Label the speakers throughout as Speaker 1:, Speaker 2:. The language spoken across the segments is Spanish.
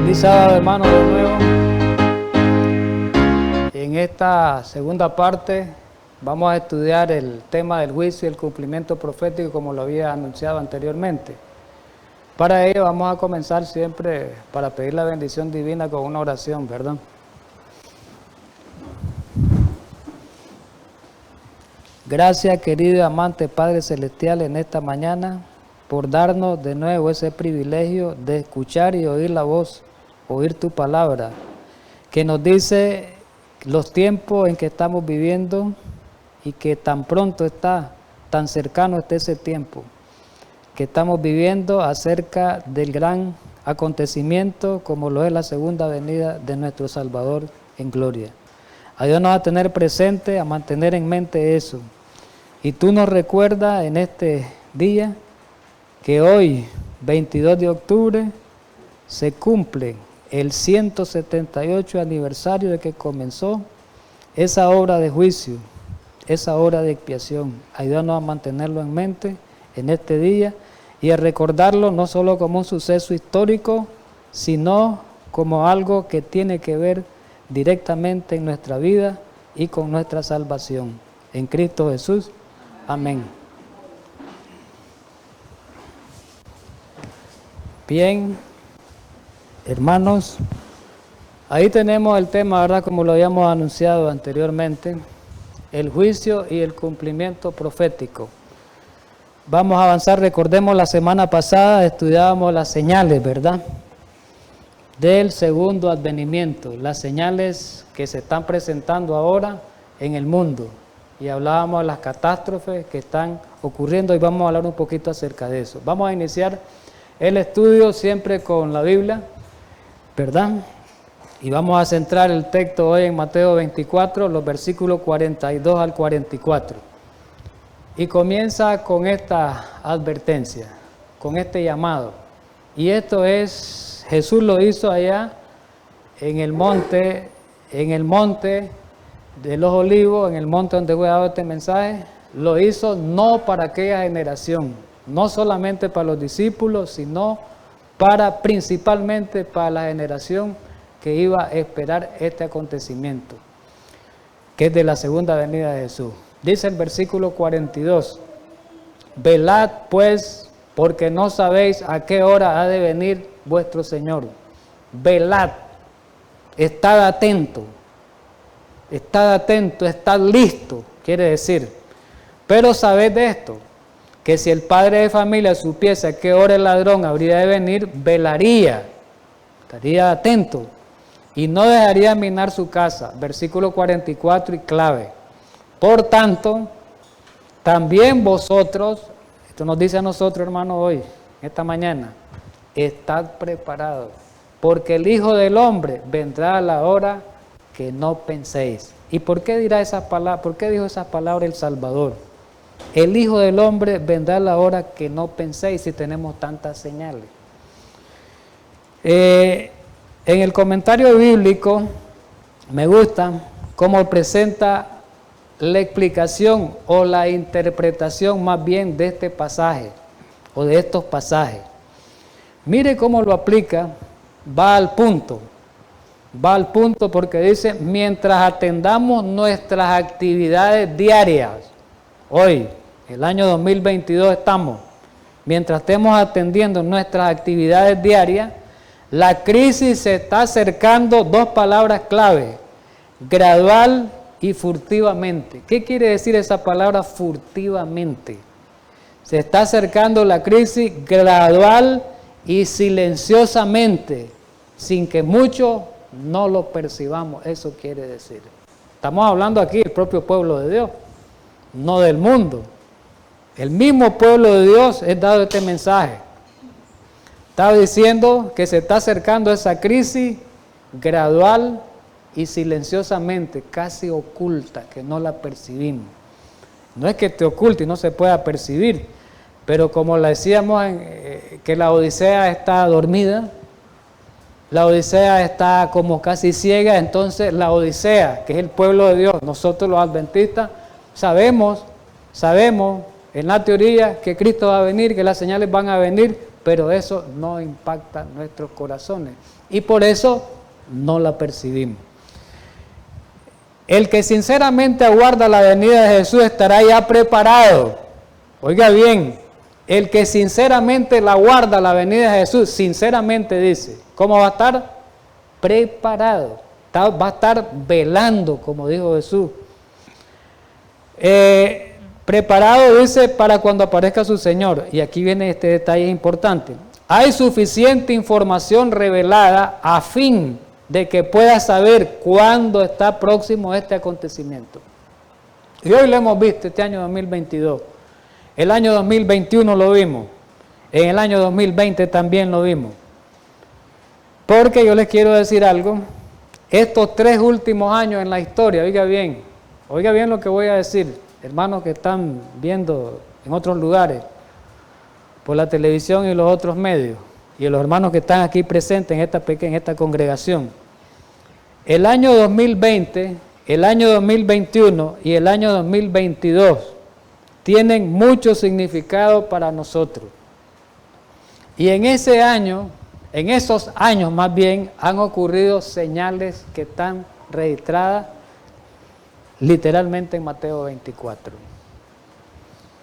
Speaker 1: Feliz sábado, hermanos, de nuevo. En esta segunda parte vamos a estudiar el tema del juicio y el cumplimiento profético, como lo había anunciado anteriormente. Para ello vamos a comenzar siempre para pedir la bendición divina con una oración, ¿verdad? Gracias, querido y amante Padre Celestial, en esta mañana, por darnos de nuevo ese privilegio de escuchar y oír la voz, oír tu palabra, que nos dice los tiempos en que estamos viviendo y que tan pronto está, tan cercano está ese tiempo que estamos viviendo acerca del gran acontecimiento como lo es la segunda venida de nuestro Salvador en gloria. Ayúdanos a tener presente, a mantener en mente eso. Y tú nos recuerdas en este día que hoy, 22 de octubre, se cumple el 178 aniversario de que comenzó esa obra de juicio, esa obra de expiación. Ayúdanos a mantenerlo en mente en este día y a recordarlo no solo como un suceso histórico, sino como algo que tiene que ver directamente en nuestra vida y con nuestra salvación. En Cristo Jesús. Amén. Bien, hermanos, ahí tenemos el tema, ¿verdad? Como lo habíamos anunciado anteriormente, el juicio y el cumplimiento profético. Vamos a avanzar. Recordemos, la semana pasada estudiábamos las señales, ¿verdad?, del segundo advenimiento, las señales que se están presentando ahora en el mundo. Y hablábamos de las catástrofes que están ocurriendo y vamos a hablar un poquito acerca de eso. Vamos a iniciar el estudio siempre con la Biblia, ¿verdad? Y vamos a centrar el texto hoy en Mateo 24, los versículos 42 al 44. Y comienza con esta advertencia, con este llamado. Y esto es, Jesús lo hizo allá en el monte de los Olivos, en el monte donde voy a dar este mensaje. Lo hizo no para aquella generación, no solamente para los discípulos, sino principalmente para la generación que iba a esperar este acontecimiento, que es de la segunda venida de Jesús. Dice el versículo 42, velad pues, porque no sabéis a qué hora ha de venir vuestro Señor. Velad, estad atento, estad listo, quiere decir. Pero sabed de esto, que si el padre de familia supiese a qué hora el ladrón habría de venir, velaría, estaría atento y no dejaría minar su casa. Versículo 44 y clave. Por tanto, también vosotros, esto nos dice a nosotros, hermanos, hoy, esta mañana, estad preparados, porque el Hijo del Hombre vendrá a la hora que no penséis. ¿Y por qué dirá esas palabras? ¿Por qué dijo esas palabras el Salvador? El Hijo del Hombre vendrá a la hora que no penséis, si tenemos tantas señales. En el comentario bíblico me gusta cómo presenta la explicación o la interpretación más bien de este pasaje o de estos pasajes. Mire cómo lo aplica, va al punto porque dice, mientras atendamos nuestras actividades diarias, hoy, el año 2022 estamos, mientras estemos atendiendo nuestras actividades diarias, la crisis se está acercando, dos palabras clave, gradual y furtivamente. ¿Qué quiere decir esa palabra furtivamente? Se está acercando la crisis gradual y silenciosamente, sin que muchos no lo percibamos. Eso quiere decir. Estamos hablando aquí del propio pueblo de Dios, no del mundo. El mismo pueblo de Dios es dado este mensaje. Estaba diciendo que se está acercando esa crisis gradual y silenciosamente, casi oculta, que no la percibimos. No es que te oculte y no se pueda percibir, pero como le decíamos que la Odisea está dormida, la Odisea está como casi ciega, entonces la Odisea, que es el pueblo de Dios, nosotros los adventistas, sabemos en la teoría que Cristo va a venir, que las señales van a venir, pero eso no impacta nuestros corazones y por eso no la percibimos. El que sinceramente aguarda la venida de Jesús estará ya preparado. Oiga bien, el que sinceramente la aguarda la venida de Jesús, sinceramente dice, ¿cómo va a estar? Preparado. Va a estar velando, como dijo Jesús. Preparado, dice, para cuando aparezca su Señor. Y aquí viene este detalle importante. Hay suficiente información revelada a fin de que pueda saber cuándo está próximo este acontecimiento. Y hoy lo hemos visto, este año 2022. El año 2021 lo vimos. En el año 2020 también lo vimos. Porque yo les quiero decir algo. Estos 3 últimos años en la historia, oiga bien lo que voy a decir, hermanos que están viendo en otros lugares, por la televisión y los otros medios, y los hermanos que están aquí presentes en esta congregación. El año 2020, el año 2021 y el año 2022 tienen mucho significado para nosotros. Y en esos años más bien, han ocurrido señales que están registradas literalmente en Mateo 24.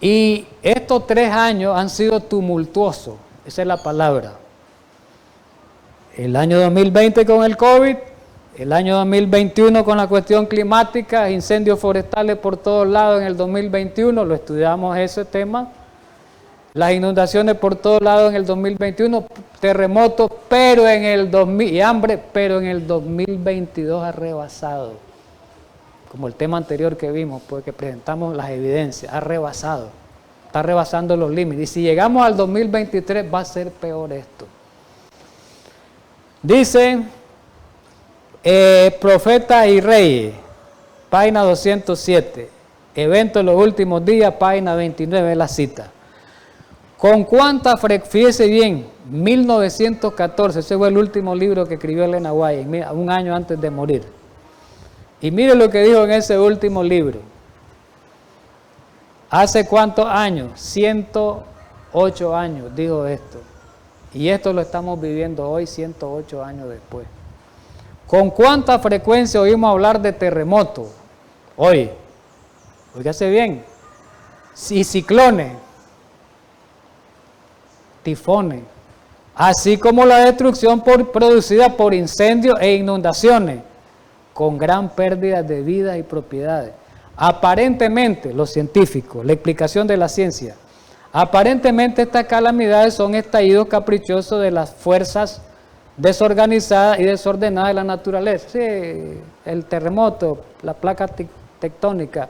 Speaker 1: Y estos 3 años han sido tumultuosos, esa es la palabra. El año 2020 con el COVID, el año 2021 con la cuestión climática, incendios forestales por todos lados en el 2021, lo estudiamos ese tema. Las inundaciones por todos lados en el 2021, terremotos, pero en el 2000, y hambre, pero en el 2022 ha rebasado. Como el tema anterior que vimos, porque presentamos las evidencias, ha rebasado, está rebasando los límites. Y si llegamos al 2023 va a ser peor esto. Dice, Profetas y Reyes, página 207, Eventos de los últimos días, página 29, es la cita. Con cuánta frecuencia, fíjese bien, 1914, ese fue el último libro que escribió Elena White, un año antes de morir. Y mire lo que dijo en ese último libro. ¿Hace cuántos años? 108 años dijo esto. Y esto lo estamos viviendo hoy, 108 años después. ¿Con cuánta frecuencia oímos hablar de terremotos? Hoy, oígase bien, y ciclones, tifones, así como la destrucción producida por incendios e inundaciones, con gran pérdida de vidas y propiedades. Aparentemente, los científicos, la explicación de la ciencia, aparentemente estas calamidades son estallidos caprichosos de las fuerzas desorganizadas y desordenadas de la naturaleza. Sí, el terremoto, la placa tectónica,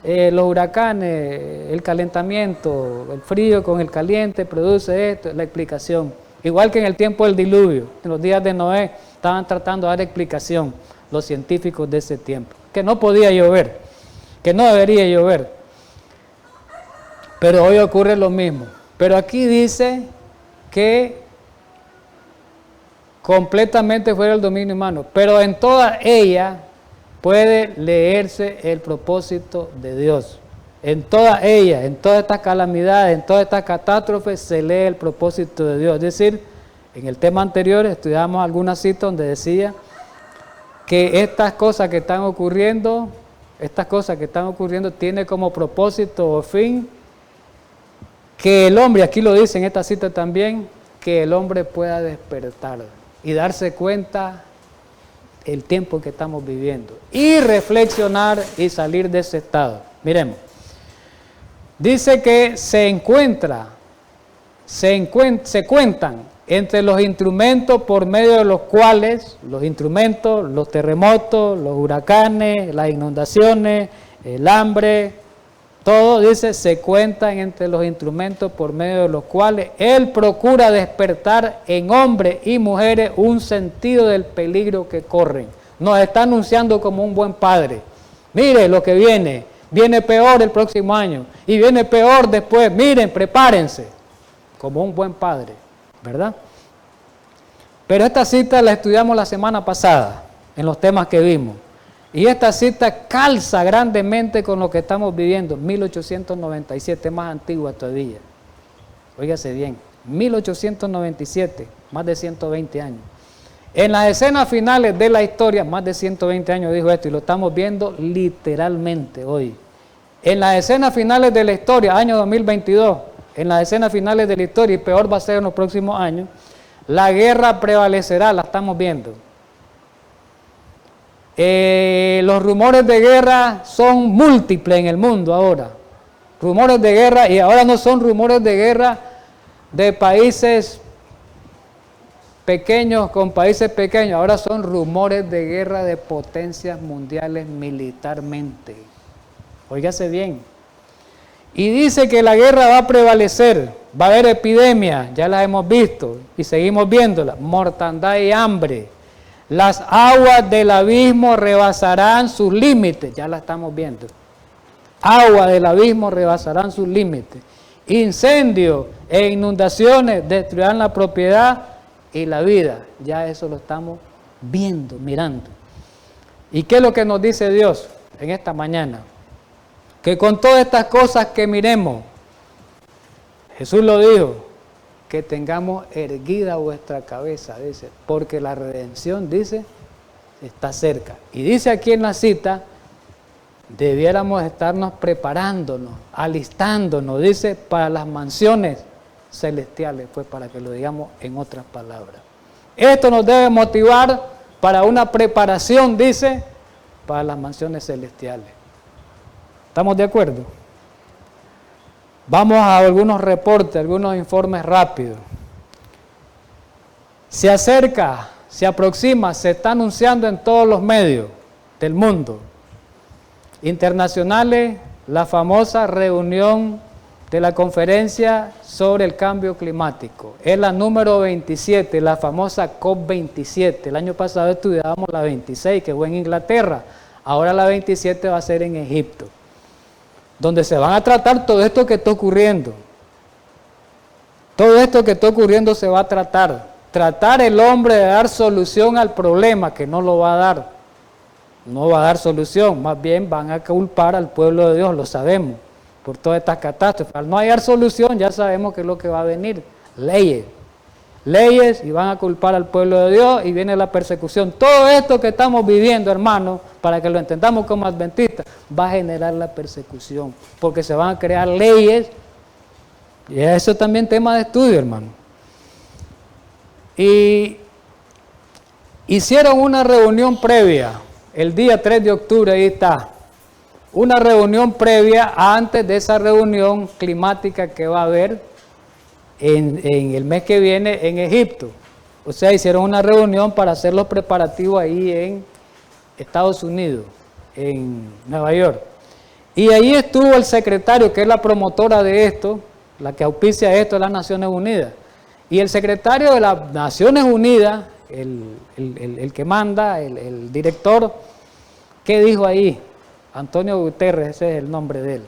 Speaker 1: los huracanes, el calentamiento, el frío con el caliente produce esto, la explicación. Igual que en el tiempo del diluvio, en los días de Noé, estaban tratando de dar explicación los científicos de ese tiempo, que no podía llover, que no debería llover. Pero hoy ocurre lo mismo. Pero aquí dice que completamente fuera del dominio humano, pero en toda ella puede leerse el propósito de Dios. En toda ella, en todas estas calamidades, en todas estas catástrofes, se lee el propósito de Dios. Es decir, en el tema anterior estudiamos algunas citas donde decía que estas cosas que están ocurriendo tienen como propósito o fin que el hombre, aquí lo dice en esta cita también, que el hombre pueda despertar y darse cuenta el tiempo que estamos viviendo y reflexionar y salir de ese estado. Miremos, dice que se cuentan entre los instrumentos por medio de los cuales, los terremotos, los huracanes, las inundaciones, el hambre, todo, dice, se cuentan entre los instrumentos por medio de los cuales Él procura despertar en hombres y mujeres un sentido del peligro que corren. Nos está anunciando como un buen padre. Mire lo que viene peor el próximo año y viene peor después. Miren, prepárense, como un buen padre, ¿verdad? Pero esta cita la estudiamos la semana pasada en los temas que vimos. Y esta cita calza grandemente con lo que estamos viviendo, 1897, más antigua todavía. Óigase bien, 1897, más de 120 años. En las escenas finales de la historia, más de 120 años dijo esto, y lo estamos viendo literalmente hoy. En las escenas finales de la historia, año 2022, en las escenas finales de la historia, y peor va a ser en los próximos años, la guerra prevalecerá, la estamos viendo. Los rumores de guerra son múltiples en el mundo ahora. Rumores de guerra, y ahora no son rumores de guerra de países pequeños con países pequeños, ahora son rumores de guerra de potencias mundiales militarmente. Óigase bien. Y dice que la guerra va a prevalecer, va a haber epidemias, ya las hemos visto y seguimos viéndolas, mortandad y hambre. Las aguas del abismo rebasarán sus límites, ya la estamos viendo. Agua del abismo rebasarán sus límites. Incendios e inundaciones destruirán la propiedad y la vida. Ya eso lo estamos viendo, mirando. ¿Y qué es lo que nos dice Dios en esta mañana? Que con todas estas cosas que miremos, Jesús lo dijo, que tengamos erguida vuestra cabeza, dice, porque la redención, dice, está cerca. Y dice aquí en la cita, debiéramos estarnos preparándonos, alistándonos, dice, para las mansiones celestiales, pues para que lo digamos en otras palabras. Esto nos debe motivar para una preparación, dice, para las mansiones celestiales. ¿Estamos de acuerdo? Vamos a algunos reportes, algunos informes rápidos. Se acerca, se aproxima, se está anunciando en todos los medios del mundo internacionales la famosa reunión de la conferencia sobre el cambio climático. Es la número 27, la famosa COP27. El año pasado estudiábamos la 26, que fue en Inglaterra. Ahora la 27 va a ser en Egipto, donde se van a tratar todo esto que está ocurriendo. Todo esto que está ocurriendo se va a tratar. Tratar el hombre de dar solución al problema, que no lo va a dar. No va a dar solución, más bien van a culpar al pueblo de Dios, lo sabemos, por todas estas catástrofes. Al no hallar solución, ya sabemos que es lo que va a venir, leyes, y van a culpar al pueblo de Dios y viene la persecución. Todo esto que estamos viviendo, hermanos, para que lo entendamos como adventistas, va a generar la persecución, porque se van a crear leyes, y eso es también tema de estudio, hermano. Y hicieron una reunión previa, el día 3 de octubre, ahí está, una reunión previa antes de esa reunión climática que va a haber en el mes que viene en Egipto. O sea, hicieron una reunión para hacer los preparativos ahí en Estados Unidos, en Nueva York. Y ahí estuvo el secretario, que es la promotora de esto, la que auspicia esto, de las Naciones Unidas. Y el secretario de las Naciones Unidas, el que manda, el director, ¿qué dijo ahí? Antonio Guterres, ese es el nombre de él.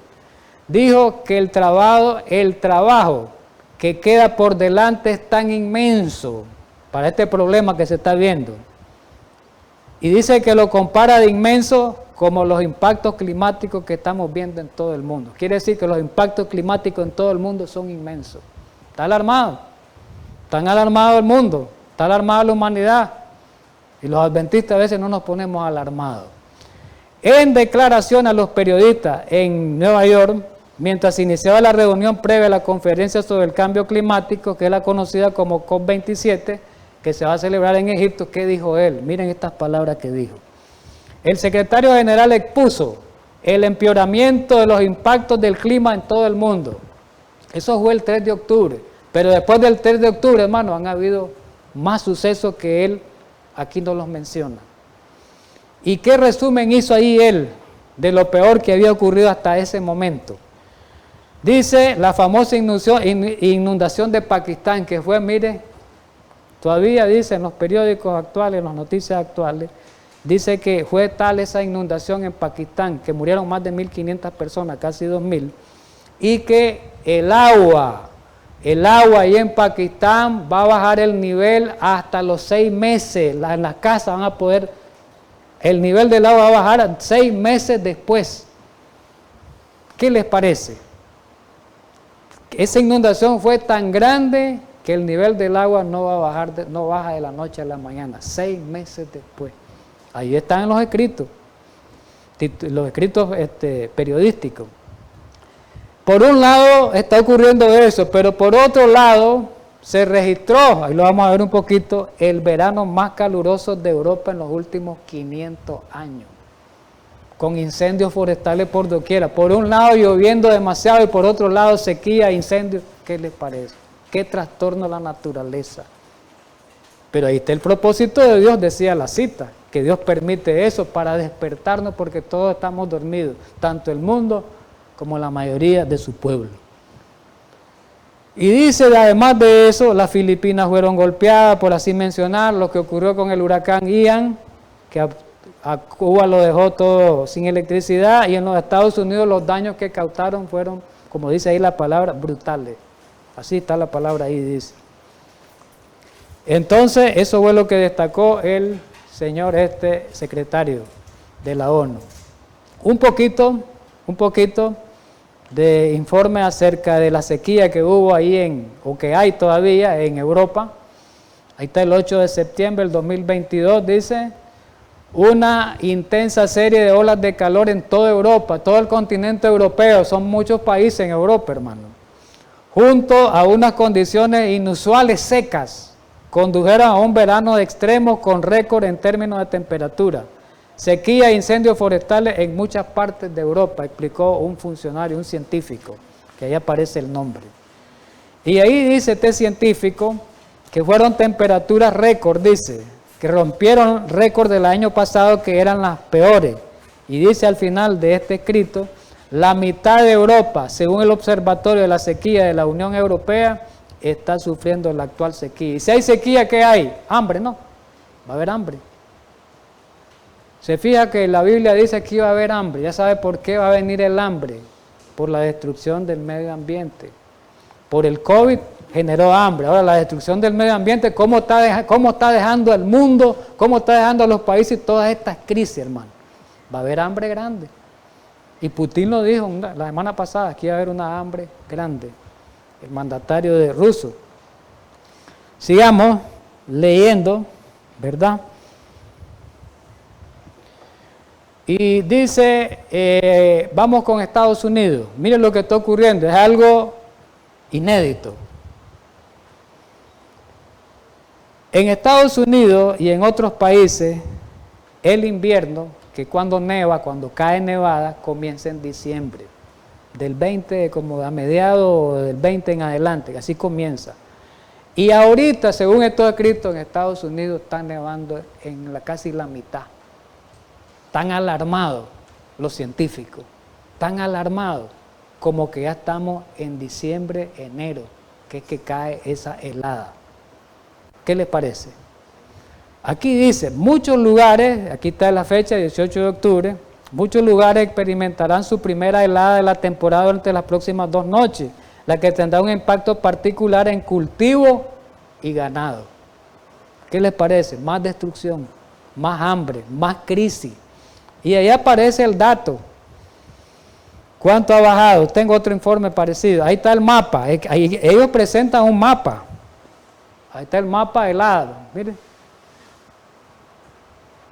Speaker 1: Dijo que el trabajo que queda por delante es tan inmenso para este problema que se está viendo. Y dice que lo compara de inmenso como los impactos climáticos que estamos viendo en todo el mundo. Quiere decir que los impactos climáticos en todo el mundo son inmensos. Está alarmado el mundo, está alarmada la humanidad. Y los adventistas a veces no nos ponemos alarmados. En declaración a los periodistas en Nueva York, mientras se iniciaba la reunión previa a la conferencia sobre el cambio climático, que es la conocida como COP27, que se va a celebrar en Egipto, ¿qué dijo él? Miren estas palabras que dijo. El secretario general expuso el empeoramiento de los impactos del clima en todo el mundo. Eso fue el 3 de octubre. Pero después del 3 de octubre, hermano, han habido más sucesos que él aquí no los menciona. ¿Y qué resumen hizo ahí él de lo peor que había ocurrido hasta ese momento? Dice la famosa inundación de Pakistán, que fue, mire, todavía dice en los periódicos actuales, en las noticias actuales, dice que fue tal esa inundación en Pakistán, que murieron más de 1.500 personas, casi 2.000, y que el agua ahí en Pakistán va a bajar el nivel hasta los 6 meses, en las casas van a poder, el nivel del agua va a bajar 6 meses después. ¿Qué les parece? Esa inundación fue tan grande que el nivel del agua no va a bajar, no baja de la noche a la mañana, 6 meses después. Ahí están los escritos periodísticos. Por un lado está ocurriendo eso, pero por otro lado se registró, ahí lo vamos a ver un poquito, el verano más caluroso de Europa en los últimos 500 años, con incendios forestales por doquiera. Por un lado lloviendo demasiado y por otro lado sequía, incendios. ¿Qué les parece? ¿Qué trastorno a la naturaleza? Pero ahí está el propósito de Dios, decía la cita, que Dios permite eso para despertarnos porque todos estamos dormidos, tanto el mundo como la mayoría de su pueblo. Y dice, además de eso, las Filipinas fueron golpeadas, por así mencionar, lo que ocurrió con el huracán Ian, que a Cuba lo dejó todo sin electricidad, y en los Estados Unidos los daños que causaron fueron, como dice ahí la palabra, brutales. Así está la palabra ahí, dice. Entonces, eso fue lo que destacó el señor secretario de la ONU. Un poquito de informe acerca de la sequía que hubo ahí o que hay todavía en Europa. Ahí está el 8 de septiembre del 2022, dice, una intensa serie de olas de calor en toda Europa, todo el continente europeo, son muchos países en Europa, hermano, junto a unas condiciones inusuales secas, condujeron a un verano de extremos con récord en términos de temperatura. Sequía e incendios forestales en muchas partes de Europa, explicó un funcionario, un científico, que ahí aparece el nombre. Y ahí dice este científico que fueron temperaturas récord, dice, que rompieron récord del año pasado que eran las peores. Y dice al final de este escrito, la mitad de Europa, según el Observatorio de la Sequía de la Unión Europea, está sufriendo la actual sequía. Y si hay sequía, ¿qué hay? Hambre, ¿no? Va a haber hambre. Se fija que la Biblia dice que iba a haber hambre. Ya sabe por qué va a venir el hambre. Por la destrucción del medio ambiente. Por el COVID generó hambre. Ahora la destrucción del medio ambiente, ¿cómo está dejando al mundo? ¿Cómo está dejando a los países todas estas crisis, hermano? Va a haber hambre grande. Y Putin lo dijo la semana pasada, que iba a haber una hambre grande. El mandatario de ruso. Sigamos leyendo, ¿verdad? Y dice, vamos con Estados Unidos. Miren lo que está ocurriendo, es algo inédito. En Estados Unidos y en otros países, el invierno, que cuando neva, cuando cae nevada, comienza en diciembre. Del 20, como a mediados del 20 en adelante, así comienza. Y ahorita, según esto escrito, en Estados Unidos está nevando en casi la mitad. Están alarmados los científicos, están alarmados, como que ya estamos en diciembre, enero, que es que cae esa helada. ¿Qué les parece? Aquí dice, muchos lugares, aquí está la fecha, 18 de octubre, muchos lugares experimentarán su primera helada de la temporada durante las próximas 2 noches, la que tendrá un impacto particular en cultivo y ganado. ¿Qué les parece? Más destrucción, más hambre, más crisis. Y ahí aparece el dato. ¿Cuánto ha bajado? Tengo otro informe parecido. Ahí está el mapa. Ahí, ellos presentan un mapa. Ahí está el mapa helado. Miren.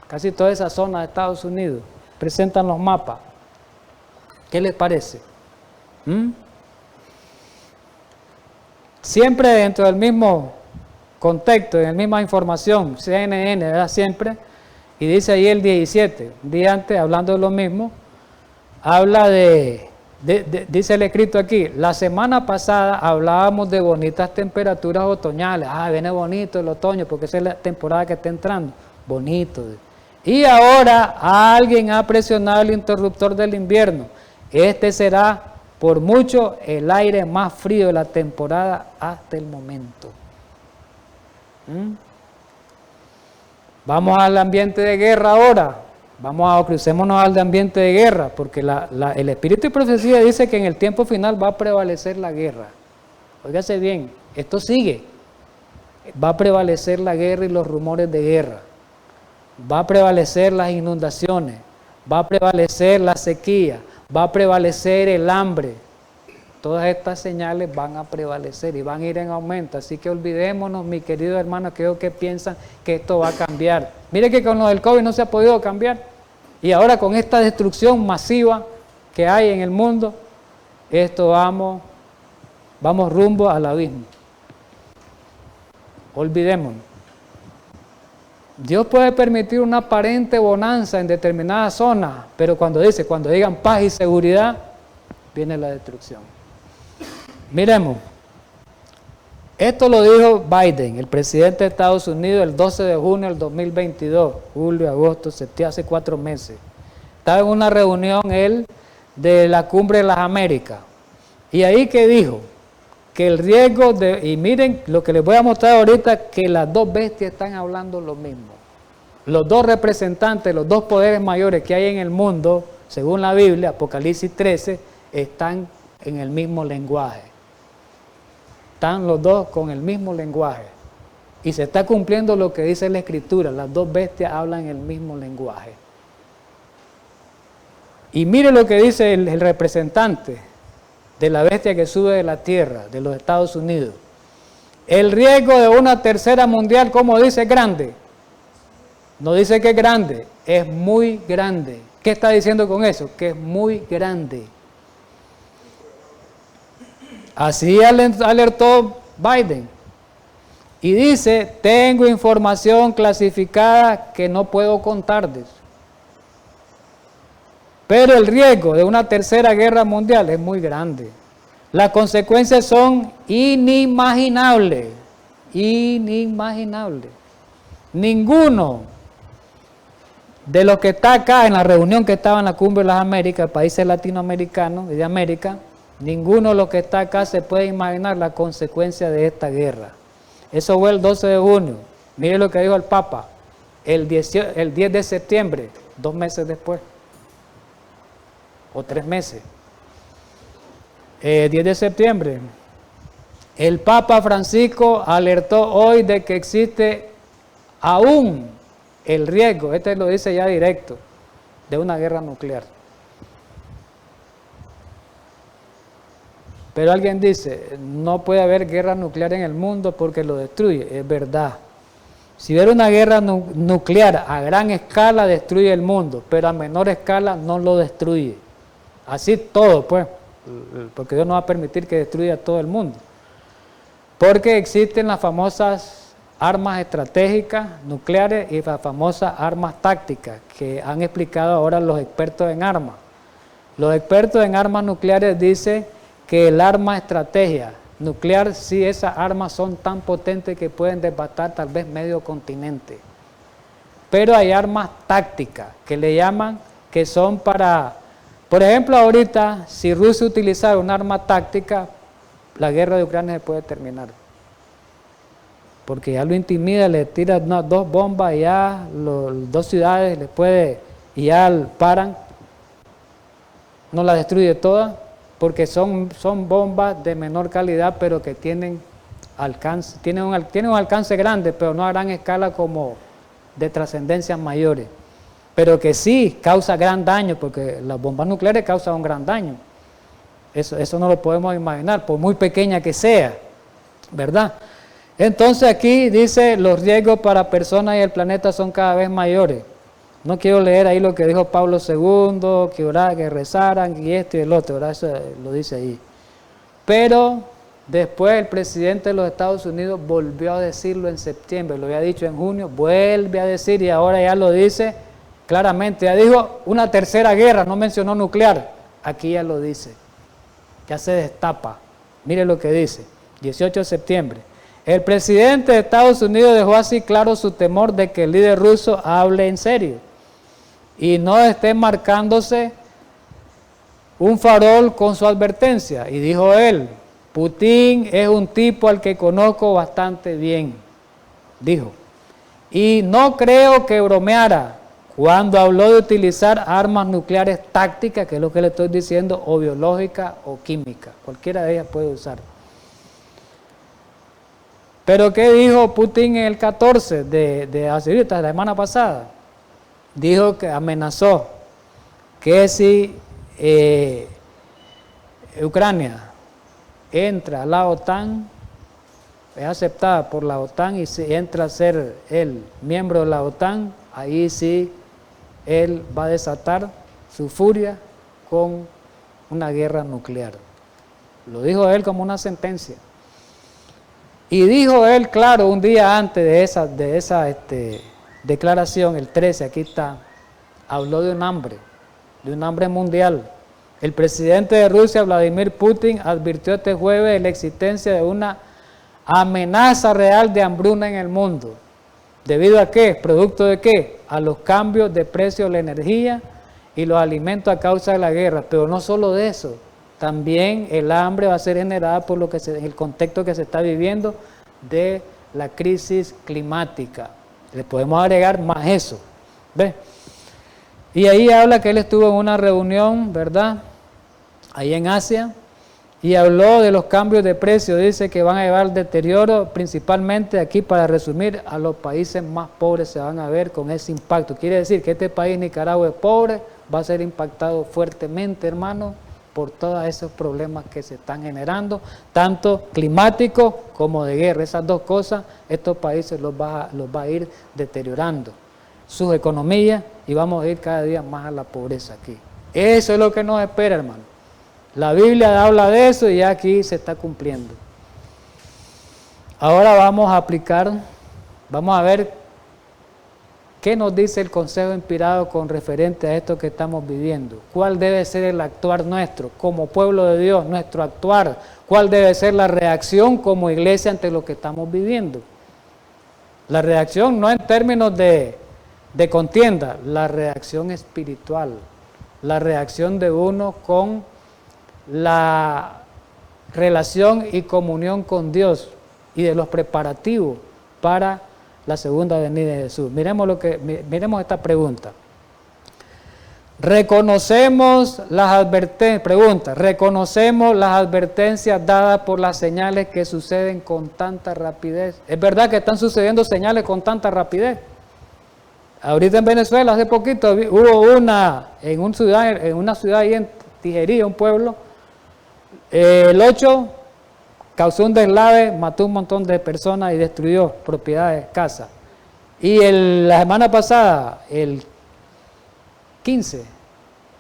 Speaker 1: Casi toda esa zona de Estados Unidos presentan los mapas. ¿Qué les parece? Siempre dentro del mismo contexto, en la misma información, CNN, ¿verdad? Siempre. Y dice ahí el 17, un día antes, hablando de lo mismo, habla dice el escrito aquí, la semana pasada hablábamos de bonitas temperaturas otoñales. Viene bonito el otoño porque esa es la temporada que está entrando. Bonito. Y ahora alguien ha presionado el interruptor del invierno. Este será por mucho el aire más frío de la temporada hasta el momento. Vamos al ambiente de guerra ahora. Crucémonos al ambiente de guerra, porque el espíritu de profecía dice que en el tiempo final va a prevalecer la guerra. Óigase bien, esto sigue. Va a prevalecer la guerra y los rumores de guerra. Va a prevalecer las inundaciones. Va a prevalecer la sequía. Va a prevalecer el hambre. todas estas señales van a prevalecer y van a ir en aumento. Así que olvidémonos, mi querido hermano, creo que piensan que esto va a cambiar. Mire que con lo del COVID no se ha podido cambiar. Y ahora con esta destrucción masiva que hay en el mundo, esto vamos rumbo al abismo. Olvidémonos. Dios puede permitir una aparente bonanza en determinadas zonas, pero cuando digan paz y seguridad, viene la destrucción. Miremos, esto lo dijo Biden, el presidente de Estados Unidos, el 12 de junio del 2022, julio, agosto, septiembre, hace 4 meses. Estaba en una reunión él de la Cumbre de las Américas, y ahí que dijo que el riesgo y miren lo que les voy a mostrar ahorita, que las dos bestias están hablando lo mismo. Los dos representantes, los dos poderes mayores que hay en el mundo, según la Biblia, Apocalipsis 13, están en el mismo lenguaje. Están los dos con el mismo lenguaje. Y se está cumpliendo lo que dice la Escritura, las dos bestias hablan el mismo lenguaje. Y mire lo que dice el representante de la bestia que sube de la tierra, de los Estados Unidos. El riesgo de una tercera mundial, ¿cómo dice? Es grande. No dice que es grande, es muy grande. ¿Qué está diciendo con eso? Que es muy grande. Así alertó Biden. Y dice, tengo información clasificada que no puedo contarles. Pero el riesgo de una tercera guerra mundial es muy grande. Las consecuencias son inimaginables. Inimaginables. Ninguno de los que está acá en la reunión que estaba en la Cumbre de las Américas, países latinoamericanos y de América, ninguno de los que está acá se puede imaginar la consecuencia de esta guerra. Eso fue el 12 de junio. Mire lo que dijo el Papa, el 10 de septiembre, 2 meses después. O 3 meses, 10 de septiembre, el Papa Francisco alertó hoy de que existe aún el riesgo, este lo dice ya directo, de una guerra nuclear. Pero alguien dice, no puede haber guerra nuclear en el mundo porque lo destruye. Es verdad. Si hubiera una guerra nuclear a gran escala, destruye el mundo, pero a menor escala no lo destruye. Así todo, pues, porque Dios no va a permitir que destruya todo el mundo. Porque existen las famosas armas estratégicas nucleares y las famosas armas tácticas que han explicado ahora los expertos en armas. Los expertos en armas nucleares dicen que el arma estrategia nuclear, sí, esas armas son tan potentes que pueden devastar tal vez medio continente. Pero hay armas tácticas que le llaman, que son para... Por ejemplo, ahorita, si Rusia utilizara un arma táctica, la guerra de Ucrania se puede terminar. Porque ya lo intimida, le tira 2 bombas y ya 2 ciudades le puede, y ya paran. No la destruye toda, porque son bombas de menor calidad, pero que tienen alcance, tienen un alcance grande, pero no a gran escala como de trascendencias mayores. Pero que sí causa gran daño, porque las bombas nucleares causan un gran daño. Eso no lo podemos imaginar, por muy pequeña que sea, ¿verdad? Entonces aquí dice, los riesgos para personas y el planeta son cada vez mayores. No quiero leer ahí lo que dijo Pablo II, que rezaran, y esto y el otro, ¿verdad? Eso lo dice ahí. Pero después el presidente de los Estados Unidos volvió a decirlo en septiembre, lo había dicho en junio, vuelve a decir y ahora ya lo dice claramente, ya dijo una tercera guerra, no mencionó nuclear, aquí ya lo dice, ya se destapa. Mire lo que dice, 18 de septiembre. El presidente de Estados Unidos dejó así claro su temor de que el líder ruso hable en serio y no esté marcándose un farol con su advertencia. Y dijo él, Putin es un tipo al que conozco bastante bien, dijo, y no creo que bromeara cuando habló de utilizar armas nucleares tácticas, que es lo que le estoy diciendo, o biológicas o químicas, cualquiera de ellas puede usar. Pero ¿qué dijo Putin el 14 de la semana pasada? Dijo que amenazó que si Ucrania entra a la OTAN, es aceptada por la OTAN y si entra a ser el miembro de la OTAN, ahí sí él va a desatar su furia con una guerra nuclear. Lo dijo él como una sentencia. Y dijo él, claro, un día antes de esa declaración, el 13, aquí está, habló de un hambre mundial. El presidente de Rusia, Vladimir Putin, advirtió este jueves de la existencia de una amenaza real de hambruna en el mundo. ¿Debido a qué? ¿Producto de qué? A los cambios de precio de la energía y los alimentos a causa de la guerra. Pero no solo de eso, también el hambre va a ser generada por el contexto que se está viviendo de la crisis climática. Le podemos agregar más eso. ¿Ves? Y ahí habla que él estuvo en una reunión, ¿verdad? Ahí en Asia, y habló de los cambios de precio. Dice que van a llevar deterioro, principalmente aquí, para resumir, a los países más pobres se van a ver con ese impacto. Quiere decir que este país, Nicaragua, es pobre, va a ser impactado fuertemente, hermano, por todos esos problemas que se están generando, tanto climáticos como de guerra. Esas dos cosas, estos países los va a ir deteriorando sus economías y vamos a ir cada día más a la pobreza aquí. Eso es lo que nos espera, hermano. La Biblia habla de eso y ya aquí se está cumpliendo. Ahora vamos a aplicar, vamos a ver qué nos dice el consejo inspirado con referente a esto que estamos viviendo. ¿Cuál debe ser el actuar nuestro como pueblo de Dios, nuestro actuar? ¿Cuál debe ser la reacción como iglesia ante lo que estamos viviendo? La reacción no en términos de contienda, la reacción espiritual, la reacción de uno con la relación y comunión con Dios y de los preparativos para la segunda venida de Jesús. Miremos esta pregunta. ¿Reconocemos las advertencias dadas por las señales que suceden con tanta rapidez? ¿Es verdad que están sucediendo señales con tanta rapidez? Ahorita en Venezuela, hace poquito, hubo en una ciudad ahí en Tijería, un pueblo, el 8 causó un deslave, mató un montón de personas y destruyó propiedades, casas. Y la semana pasada, el 15,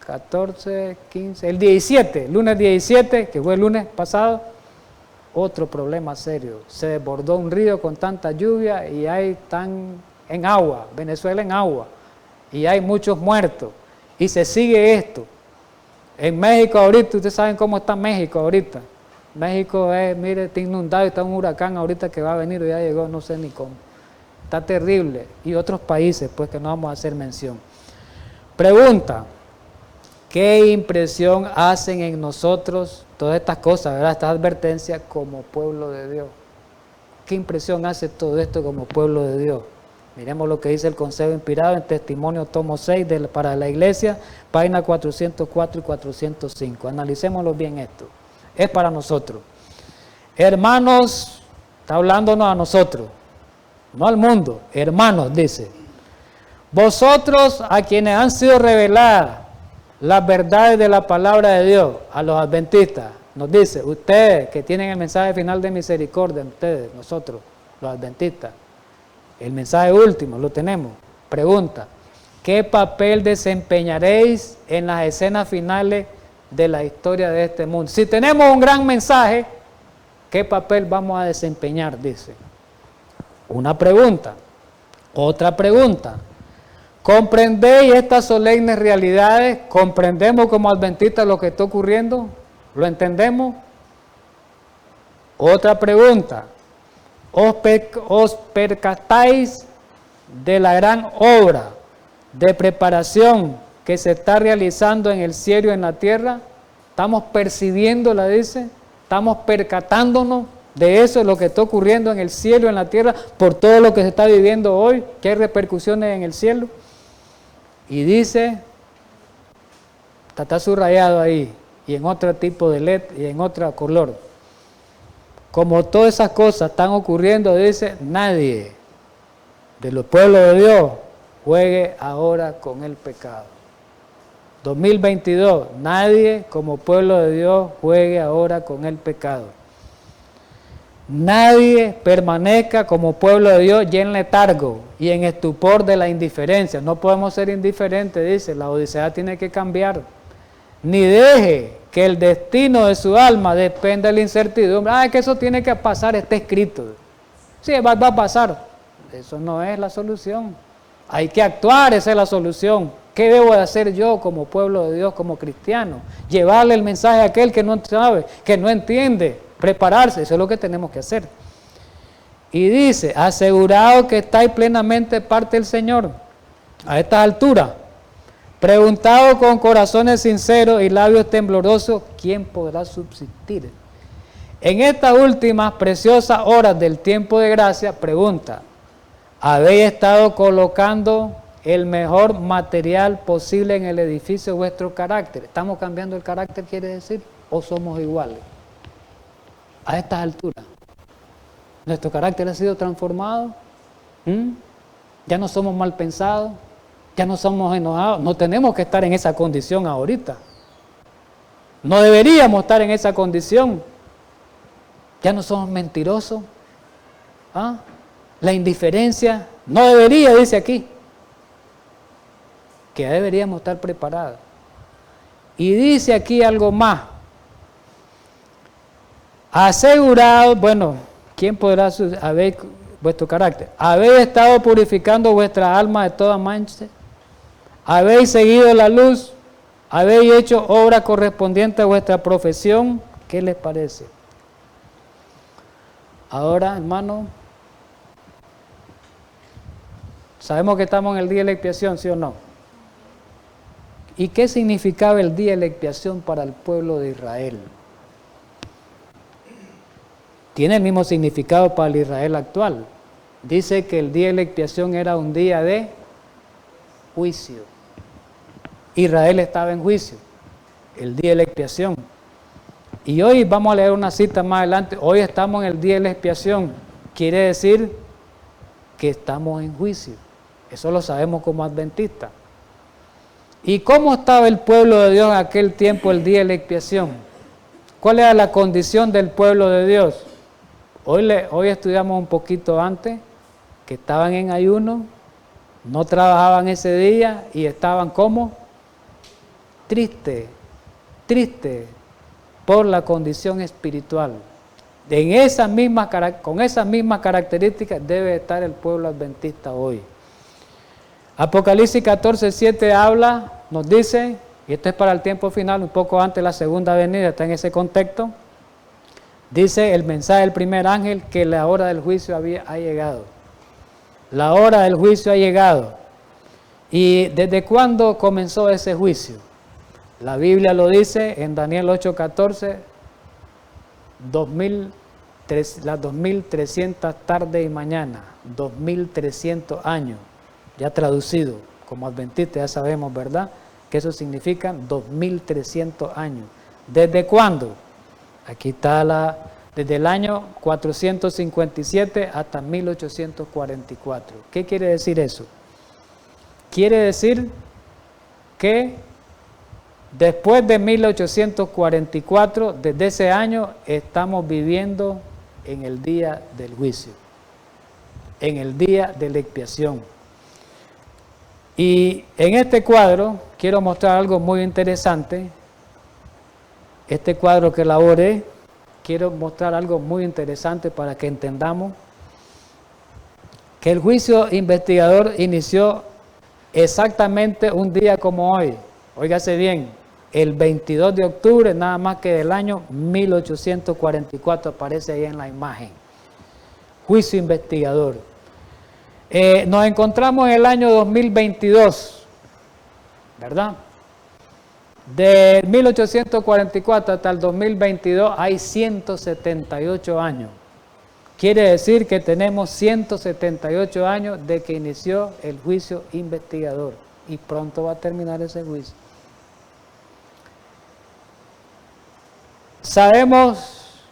Speaker 1: 14, 15, el 17, lunes 17, que fue el lunes pasado, otro problema serio. Se desbordó un río con tanta lluvia y están en agua, Venezuela en agua, y hay muchos muertos. Y se sigue esto. En México ahorita, ustedes saben cómo está México ahorita. México está inundado, está un huracán ahorita que va a venir, o ya llegó, no sé ni cómo. Está terrible. Y otros países, pues que no vamos a hacer mención. Pregunta, ¿qué impresión hacen en nosotros todas estas cosas, ¿verdad? Estas advertencias como pueblo de Dios? ¿Qué impresión hace todo esto como pueblo de Dios? Miremos lo que dice el Consejo Inspirado en Testimonio tomo 6 para la Iglesia, página 404 y 405. Analicémoslo bien esto. Es para nosotros. Hermanos, está hablándonos a nosotros, no al mundo. Hermanos, dice, vosotros a quienes han sido reveladas las verdades de la palabra de Dios, a los adventistas, nos dice, ustedes que tienen el mensaje final de misericordia, ustedes, nosotros, los adventistas, el mensaje último, lo tenemos. Pregunta, ¿qué papel desempeñaréis en las escenas finales de la historia de este mundo? Si tenemos un gran mensaje, ¿qué papel vamos a desempeñar? Dice. Una pregunta. Otra pregunta. ¿Comprendéis estas solemnes realidades? ¿Comprendemos como adventistas lo que está ocurriendo? ¿Lo entendemos? Otra pregunta. ¿Os percatáis de la gran obra de preparación que se está realizando en el cielo y en la tierra? ¿Estamos percibiéndola, dice? ¿Estamos percatándonos de eso, lo que está ocurriendo en el cielo y en la tierra, por todo lo que se está viviendo hoy, que hay repercusiones en el cielo? Y dice, está subrayado ahí, y en otro tipo de LED y en otro color. Como todas esas cosas están ocurriendo, dice, nadie de los pueblos de Dios juegue ahora con el pecado. 2022, nadie como pueblo de Dios juegue ahora con el pecado. Nadie permanezca como pueblo de Dios y en letargo y en estupor de la indiferencia. No podemos ser indiferentes, dice, la Odisea tiene que cambiar. Ni deje que el destino de su alma dependa de la incertidumbre. Es que eso tiene que pasar, está escrito. Sí, va a pasar. Eso no es la solución. Hay que actuar, esa es la solución. ¿Qué debo de hacer yo como pueblo de Dios, como cristiano? Llevarle el mensaje a aquel que no sabe, que no entiende, prepararse, eso es lo que tenemos que hacer. Y dice, asegurado que estáis plenamente parte del Señor, a estas alturas, preguntado con corazones sinceros y labios temblorosos, ¿quién podrá subsistir? En estas últimas preciosas horas del tiempo de gracia, pregunta, ¿habéis estado colocando el mejor material posible en el edificio de vuestro carácter? ¿Estamos cambiando el carácter, quiere decir? ¿O somos iguales? A estas alturas, ¿nuestro carácter ha sido transformado? ¿Ya no somos mal pensados? ¿Ya no somos enojados? No tenemos que estar en esa condición ahorita. No deberíamos estar en esa condición. ¿Ya no somos mentirosos? La indiferencia no debería, dice aquí, que ya deberíamos estar preparados. Y dice aquí algo más. Asegurado, bueno, ¿quién podrá haber vuestro carácter? Habéis estado purificando vuestra alma de toda mancha. Habéis seguido la luz. Habéis hecho obra correspondiente a vuestra profesión. ¿Qué les parece? Ahora, hermano, sabemos que estamos en el día de la expiación, ¿sí o no? ¿Y qué significaba el día de la expiación para el pueblo de Israel? Tiene el mismo significado para el Israel actual. Dice que el día de la expiación era un día de juicio. Israel estaba en juicio, el día de la expiación. Y hoy vamos a leer una cita más adelante. Hoy estamos en el día de la expiación. Quiere decir que estamos en juicio. Eso lo sabemos como adventistas. ¿Y cómo estaba el pueblo de Dios en aquel tiempo, el día de la expiación? ¿Cuál era la condición del pueblo de Dios? Hoy estudiamos un poquito antes que estaban en ayuno, no trabajaban ese día y estaban como tristes por la condición espiritual. Con esas mismas características debe estar el pueblo adventista hoy. Apocalipsis 14:7 habla, nos dice, y esto es para el tiempo final, un poco antes de la segunda venida, está en ese contexto, dice el mensaje del primer ángel que la hora del juicio ha llegado. La hora del juicio ha llegado. ¿Y desde cuándo comenzó ese juicio? La Biblia lo dice en Daniel 8:14, las 2300 tardes y mañana, 2300 años, ya traducido como adventista, ya sabemos, ¿verdad? Que eso significa 2300 años. ¿Desde cuándo? Aquí está desde el año 457 hasta 1844. ¿Qué quiere decir eso? Quiere decir que después de 1844, desde ese año, estamos viviendo en el día del juicio, en el día de la expiación. Y en este cuadro quiero mostrar algo muy interesante. Este cuadro que elaboré, quiero mostrar algo muy interesante para que entendamos que el juicio investigador inició exactamente un día como hoy. Óigase bien, el 22 de octubre, nada más que del año 1844, aparece ahí en la imagen. Juicio investigador. Nos encontramos en el año 2022, ¿verdad? De 1844 hasta el 2022 hay 178 años. Quiere decir que tenemos 178 años de que inició el juicio investigador y pronto va a terminar ese juicio.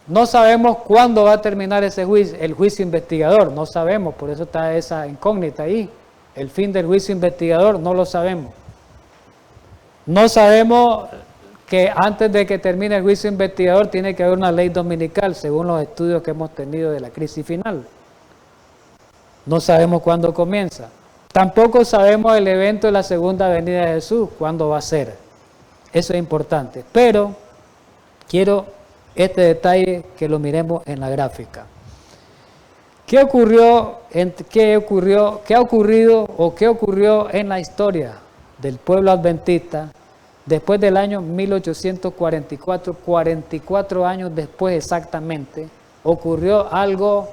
Speaker 1: No sabemos cuándo va a terminar ese juicio, el juicio investigador, no sabemos, por eso está esa incógnita ahí. El fin del juicio investigador no lo sabemos. No sabemos que antes de que termine el juicio investigador tiene que haber una ley dominical, según los estudios que hemos tenido de la crisis final. No sabemos cuándo comienza. Tampoco sabemos el evento de la segunda venida de Jesús, cuándo va a ser. Eso es importante. Pero quiero este detalle que lo miremos en la gráfica. ¿Qué ha ocurrido en la historia del pueblo adventista después del año 1844, 44 años después exactamente? Ocurrió algo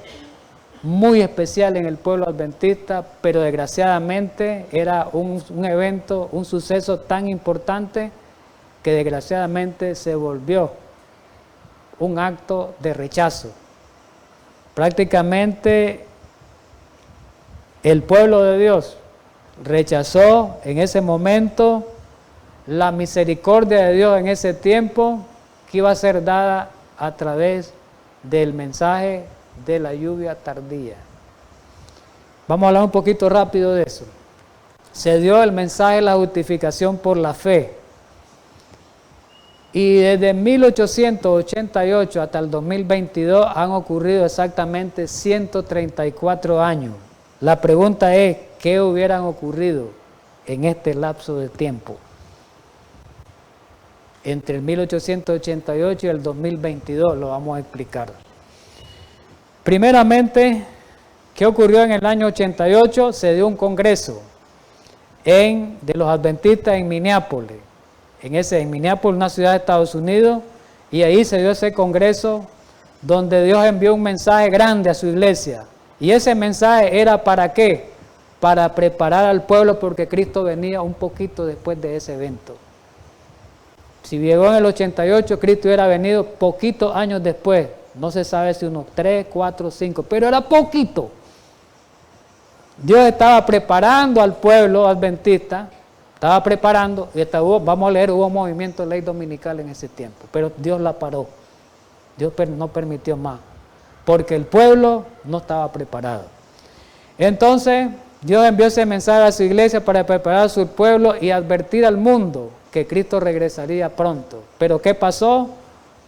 Speaker 1: muy especial en el pueblo adventista, pero desgraciadamente era un evento, un suceso tan importante que desgraciadamente se volvió un acto de rechazo. Prácticamente el pueblo de Dios rechazó en ese momento la misericordia de Dios en ese tiempo que iba a ser dada a través del mensaje de la lluvia tardía. Vamos a hablar un poquito rápido de eso. Se dio el mensaje de la justificación por la fe. Y desde 1888 hasta el 2022 han ocurrido exactamente 134 años. La pregunta es, ¿qué hubieran ocurrido en este lapso de tiempo? Entre el 1888 y el 2022 lo vamos a explicar. Primeramente, ¿qué ocurrió en el año 88? Se dio un congreso de los adventistas en Minneapolis. En Minneapolis, una ciudad de Estados Unidos, y ahí se dio ese congreso donde Dios envió un mensaje grande a su iglesia. Y ese mensaje era ¿para qué? Para preparar al pueblo, porque Cristo venía un poquito después de ese evento. Si llegó en el 88, Cristo hubiera venido poquitos años después. No se sabe si unos 3, 4, 5, pero era poquito. Dios estaba preparando al pueblo adventista. Estaba preparando, y vamos a leer, hubo movimiento de ley dominical en ese tiempo, pero Dios la paró. Dios no permitió más, porque el pueblo no estaba preparado. Entonces, Dios envió ese mensaje a su iglesia para preparar a su pueblo y advertir al mundo que Cristo regresaría pronto. Pero ¿qué pasó?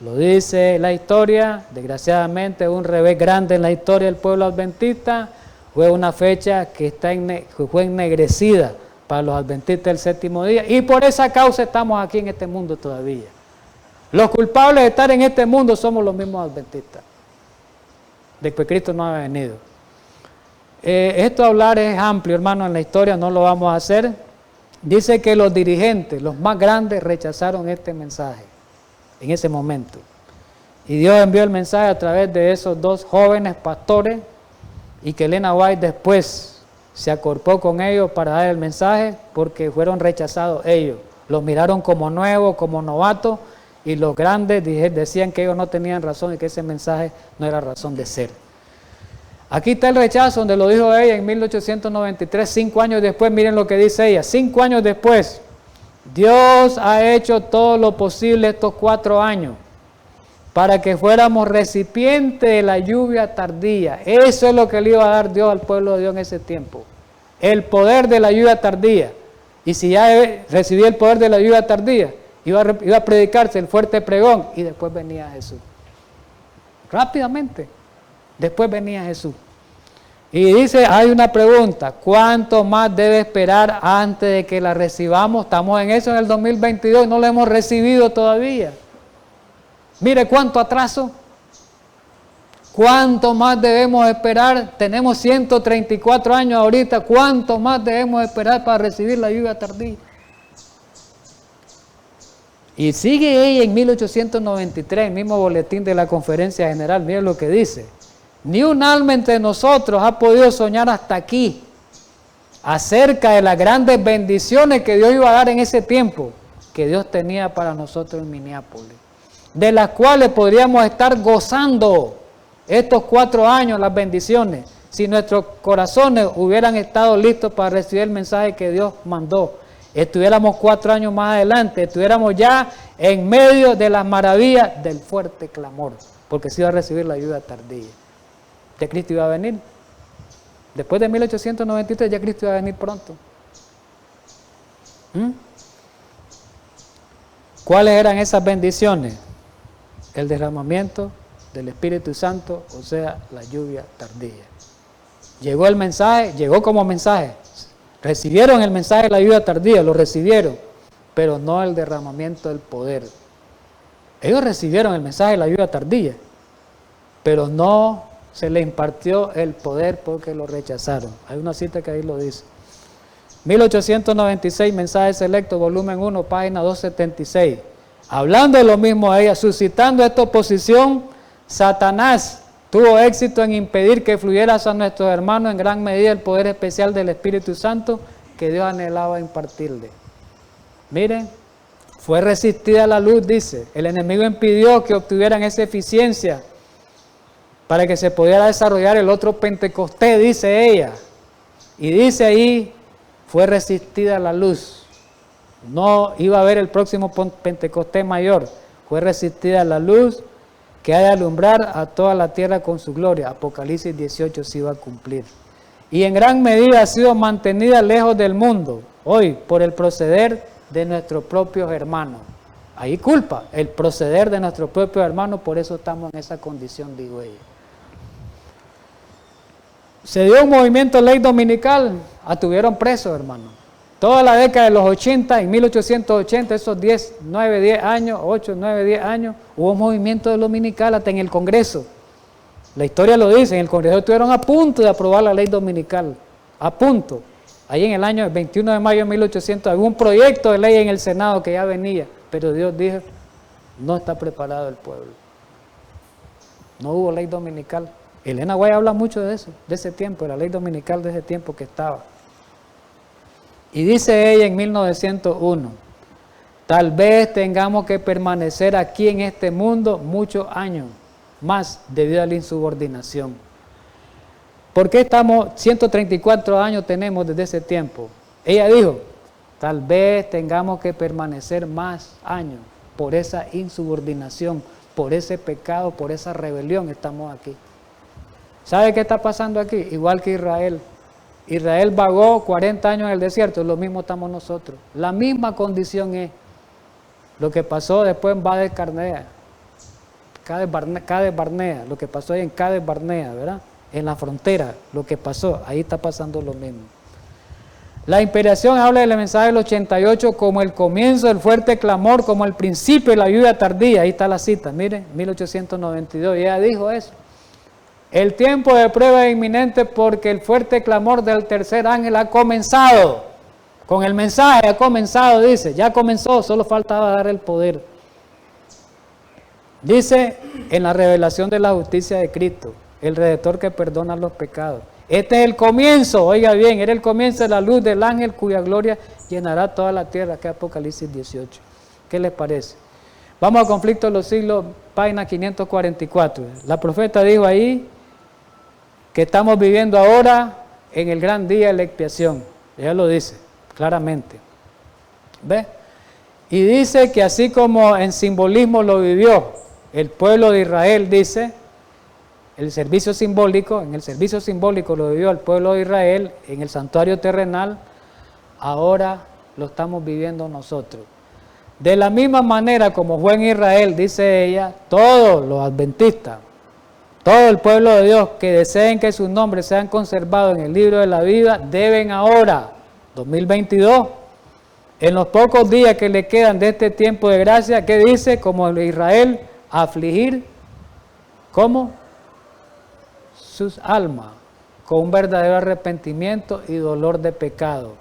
Speaker 1: Lo dice la historia, desgraciadamente un revés grande en la historia del pueblo adventista. Fue una fecha que fue ennegrecida para los adventistas del séptimo día, y por esa causa estamos aquí en este mundo todavía. Los culpables de estar en este mundo somos los mismos adventistas, después Cristo no ha venido. Esto hablar es amplio, hermano, en la historia no lo vamos a hacer. Dice que los dirigentes, los más grandes, rechazaron este mensaje en ese momento, y Dios envió el mensaje a través de esos dos jóvenes pastores, y que Elena White después se acorpó con ellos para dar el mensaje, porque fueron rechazados ellos. Los miraron como nuevos, como novatos, y los grandes decían que ellos no tenían razón y que ese mensaje no era razón de ser. Aquí está el rechazo, donde lo dijo ella en 1893, 5 años después. Miren lo que dice ella: 5 años después, Dios ha hecho todo lo posible estos 4 años para que fuéramos recipientes de la lluvia tardía. Eso es lo que le iba a dar Dios al pueblo de Dios en ese tiempo. El poder de la lluvia tardía. Y si ya recibía el poder de la lluvia tardía, iba a predicarse el fuerte pregón, y después venía Jesús. Rápidamente, después venía Jesús. Y dice, hay una pregunta: ¿cuánto más debe esperar antes de que la recibamos? Estamos en eso en el 2022 y no la hemos recibido todavía. Mire cuánto atraso. ¿Cuánto más debemos esperar? Tenemos 134 años ahorita. ¿Cuánto más debemos esperar para recibir la lluvia tardía? Y sigue ella en 1893, el mismo boletín de la Conferencia General. Miren lo que dice: ni un alma entre nosotros ha podido soñar hasta aquí acerca de las grandes bendiciones que Dios iba a dar en ese tiempo, que Dios tenía para nosotros en Minneapolis, de las cuales podríamos estar gozando estos 4 años, las bendiciones, si nuestros corazones hubieran estado listos para recibir el mensaje que Dios mandó. Estuviéramos 4 años más adelante, estuviéramos ya en medio de las maravillas del fuerte clamor, porque se iba a recibir la lluvia tardía. Ya Cristo iba a venir. Después de 1893 ya Cristo iba a venir pronto. ¿Cuáles eran esas bendiciones? El derramamiento del Espíritu Santo, o sea, la lluvia tardía. Llegó el mensaje, llegó como mensaje. Recibieron el mensaje de la lluvia tardía, lo recibieron, pero no el derramamiento del poder. Ellos recibieron el mensaje de la lluvia tardía, pero no se les impartió el poder porque lo rechazaron. Hay una cita que ahí lo dice. 1896, Mensajes Selectos, volumen 1, página 276. Hablando de lo mismo a ella, suscitando esta oposición, Satanás tuvo éxito en impedir que fluyera a nuestros hermanos en gran medida el poder especial del Espíritu Santo que Dios anhelaba impartirle. Miren, fue resistida la luz, dice. El enemigo impidió que obtuvieran esa eficiencia para que se pudiera desarrollar el otro Pentecostés, dice ella. Y dice ahí, fue resistida la luz. No iba a haber el próximo Pentecostés mayor. Fue resistida la luz que ha de alumbrar a toda la tierra con su gloria. Apocalipsis 18 se iba a cumplir. Y en gran medida ha sido mantenida lejos del mundo, hoy, por el proceder de nuestros propios hermanos. Ahí culpa el proceder de nuestros propios hermanos, por eso estamos en esa condición, digo ella. Se dio un movimiento ley dominical, tuvieron presos, hermano. Toda la década de los 80, en 1880, esos 10 años, 8, 9, 10 años, hubo un movimiento dominical hasta en el Congreso. La historia lo dice, en el Congreso estuvieron a punto de aprobar la ley dominical, a punto. Ahí en el año 21 de mayo de 1800, había un proyecto de ley en el Senado que ya venía, pero Dios dijo, no está preparado el pueblo. No hubo ley dominical. Elena White habla mucho de eso, de ese tiempo, de la ley dominical de ese tiempo que estaba. Y dice ella en 1901, tal vez tengamos que permanecer aquí en este mundo muchos años más debido a la insubordinación. ¿Por qué estamos 134 años tenemos desde ese tiempo? Ella dijo, tal vez tengamos que permanecer más años por esa insubordinación, por ese pecado, por esa rebelión estamos aquí. ¿Sabe qué está pasando aquí? Igual que Israel. Israel vagó 40 años en el desierto, lo mismo estamos nosotros. La misma condición es lo que pasó después en Cades Barnea, lo que pasó ahí en Cades Barnea, ¿verdad? En la frontera, lo que pasó, ahí está pasando lo mismo. La inspiración habla del mensaje del 88 como el comienzo del fuerte clamor, como el principio de la lluvia tardía. Ahí está la cita, miren, 1892, y ella dijo eso. El tiempo de prueba es inminente porque el fuerte clamor del tercer ángel ha comenzado. Con el mensaje ha comenzado, dice, ya comenzó, solo faltaba dar el poder. Dice en la revelación de la justicia de Cristo, el Redentor que perdona los pecados. Este es el comienzo, oiga bien, era el comienzo de la luz del ángel cuya gloria llenará toda la tierra, que es Apocalipsis 18. ¿Qué les parece? Vamos al conflicto de los siglos, página 544. La profeta dijo ahí que estamos viviendo ahora en el gran día de la expiación. Ella lo dice claramente. ¿Ve? Y dice que así como en simbolismo lo vivió el pueblo de Israel, dice, el servicio simbólico, en el servicio simbólico lo vivió el pueblo de Israel, en el santuario terrenal, ahora lo estamos viviendo nosotros. De la misma manera como fue en Israel, dice ella, todos los adventistas, todo el pueblo de Dios que deseen que sus nombres sean conservados en el libro de la vida, deben ahora, 2022, en los pocos días que le quedan de este tiempo de gracia, ¿qué dice? Como Israel, afligir, ¿cómo? Sus almas, con un verdadero arrepentimiento y dolor de pecado.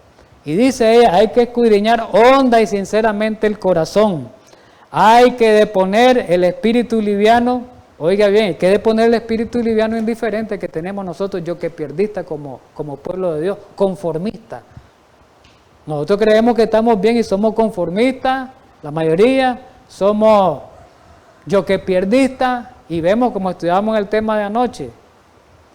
Speaker 1: Y dice ella, hay que escudriñar honda y sinceramente el corazón. Hay que deponer el espíritu liviano. Oiga bien, hay que deponer el espíritu liviano indiferente que tenemos nosotros, yo que pierdista como pueblo de Dios, conformista. Nosotros creemos que estamos bien y somos conformistas, la mayoría somos yo que pierdista, y vemos como estudiamos el tema de anoche,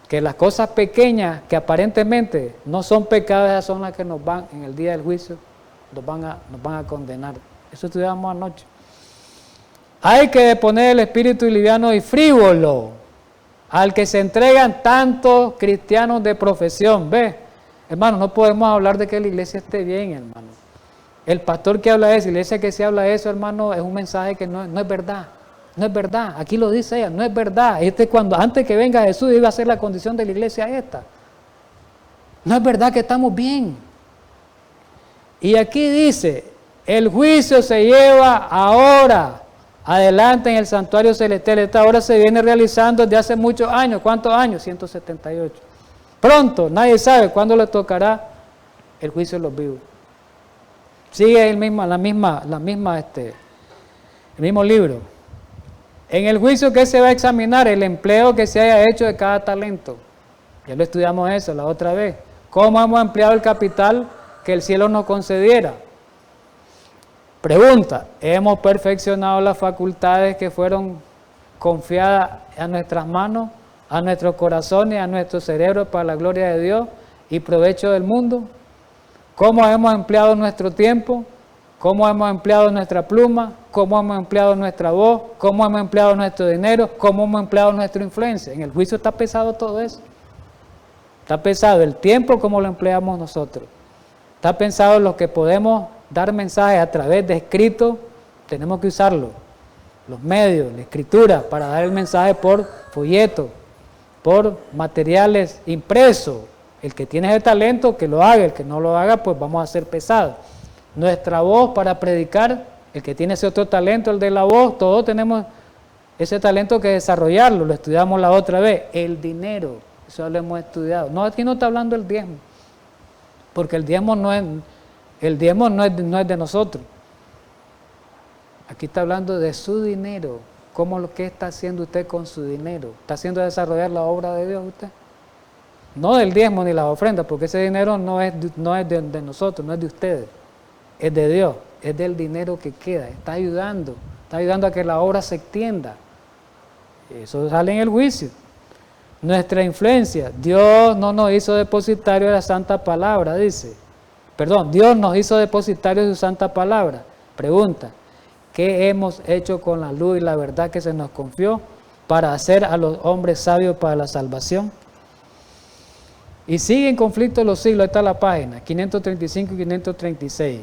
Speaker 1: que las cosas pequeñas que aparentemente no son pecados, esas son las que nos van en el día del juicio, nos van a condenar. Eso estudiamos anoche. Hay que deponer el espíritu liviano y frívolo al que se entregan tantos cristianos de profesión. ¿Ve? Hermano, no podemos hablar de que la iglesia esté bien, hermano. El pastor que habla de eso y le dice que si habla de eso, hermano, es un mensaje que no es verdad. No es verdad. Aquí lo dice ella, no es verdad. Cuando antes que venga Jesús iba a ser la condición de la iglesia esta. No es verdad que estamos bien. Y aquí dice, el juicio se lleva ahora, adelante en el santuario celestial. Esta hora se viene realizando desde hace muchos años. ¿Cuántos años? 178. Pronto, nadie sabe cuándo le tocará el juicio de los vivos. Sigue el mismo libro. En el juicio que se va a examinar el empleo que se haya hecho de cada talento. Ya lo estudiamos eso la otra vez. ¿Cómo hemos empleado el capital que el cielo nos concediera? Pregunta, ¿hemos perfeccionado las facultades que fueron confiadas a nuestras manos, a nuestros corazones, a nuestros cerebros para la gloria de Dios y provecho del mundo? ¿Cómo hemos empleado nuestro tiempo? ¿Cómo hemos empleado nuestra pluma? ¿Cómo hemos empleado nuestra voz? ¿Cómo hemos empleado nuestro dinero? ¿Cómo hemos empleado nuestra influencia? En el juicio está pesado todo eso. Está pesado el tiempo como lo empleamos nosotros. Está pensado lo que podemos dar mensajes a través de escrito, tenemos que usarlo. Los medios, la escritura, para dar el mensaje por folleto, por materiales impresos. El que tiene ese talento, que lo haga. El que no lo haga, pues vamos a ser pesados. Nuestra voz para predicar, el que tiene ese otro talento, el de la voz, todos tenemos ese talento que desarrollarlo. Lo estudiamos la otra vez. El dinero, eso lo hemos estudiado. No, aquí no está hablando el diezmo, porque el diezmo no es de nosotros. Aquí está hablando de su dinero. ¿Qué está haciendo usted con su dinero? ¿Está haciendo desarrollar la obra de Dios usted? No del diezmo ni las ofrendas, porque ese dinero no es de nosotros, no es de ustedes, es de Dios, es del dinero que queda, está ayudando a que la obra se extienda. Eso sale en el juicio. Nuestra influencia, Dios no nos hizo depositarios de la santa palabra, dice. Dios nos hizo depositarios de su santa palabra. Pregunta, ¿qué hemos hecho con la luz y la verdad que se nos confió para hacer a los hombres sabios para la salvación? Y sigue en conflicto los siglos, esta es la página, 535 y 536.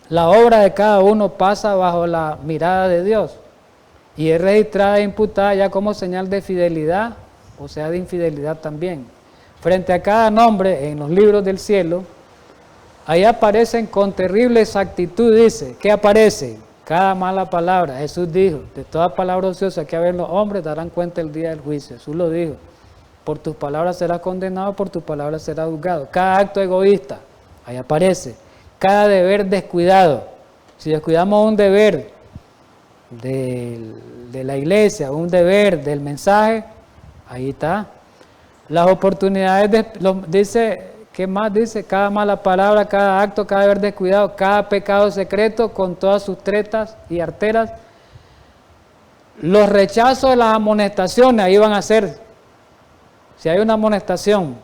Speaker 1: La obra de cada uno pasa bajo la mirada de Dios y es registrada e imputada ya como señal de fidelidad, o sea, de infidelidad también. Frente a cada nombre en los libros del cielo, ahí aparecen con terrible exactitud, dice, ¿qué aparece? Cada mala palabra. Jesús dijo, de toda palabra ociosa que hablen los hombres darán cuenta el día del juicio. Jesús lo dijo. Por tus palabras serás condenado, por tus palabras serás juzgado. Cada acto egoísta, ahí aparece. Cada deber descuidado. Si descuidamos un deber de la iglesia, un deber del mensaje, ahí está. Las oportunidades, dice, ¿qué más dice? Cada mala palabra, cada acto, cada deber descuidado, cada pecado secreto con todas sus tretas y arteras. Los rechazos de las amonestaciones, ahí van a ser. Si hay una amonestación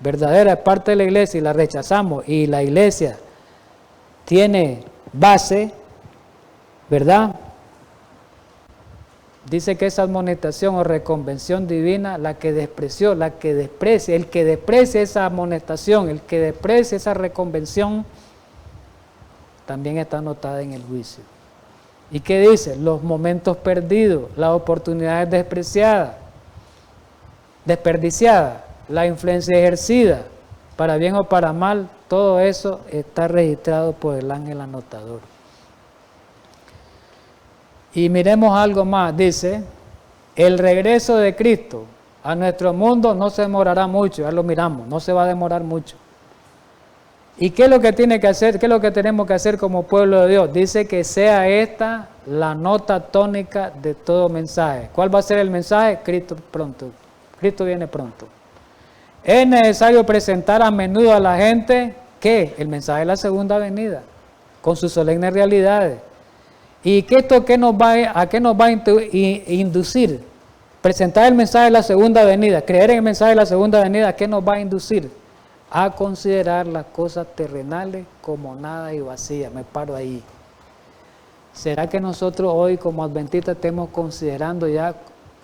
Speaker 1: verdadera de parte de la iglesia y la rechazamos y la iglesia tiene base, ¿verdad? Dice que esa amonestación o reconvención divina, el que desprecia esa amonestación, el que desprecia esa reconvención, también está anotada en el juicio. ¿Y qué dice? Los momentos perdidos, las oportunidades desperdiciadas, la influencia ejercida, para bien o para mal, todo eso está registrado por el ángel anotador. Y miremos algo más, dice, el regreso de Cristo a nuestro mundo no se demorará mucho, ya lo miramos, no se va a demorar mucho. ¿Y qué es lo que tiene que hacer? ¿Qué es lo que tenemos que hacer como pueblo de Dios? Dice que sea esta la nota tónica de todo mensaje. ¿Cuál va a ser el mensaje? Cristo pronto. Cristo viene pronto. Es necesario presentar a menudo a la gente que el mensaje de la segunda venida, con sus solemnes realidades. ¿Y a qué nos va a inducir? Presentar el mensaje de la segunda venida, creer en el mensaje de la segunda venida, ¿a qué nos va a inducir? A considerar las cosas terrenales como nada y vacías. Me paro ahí. ¿Será que nosotros hoy como adventistas estemos considerando ya,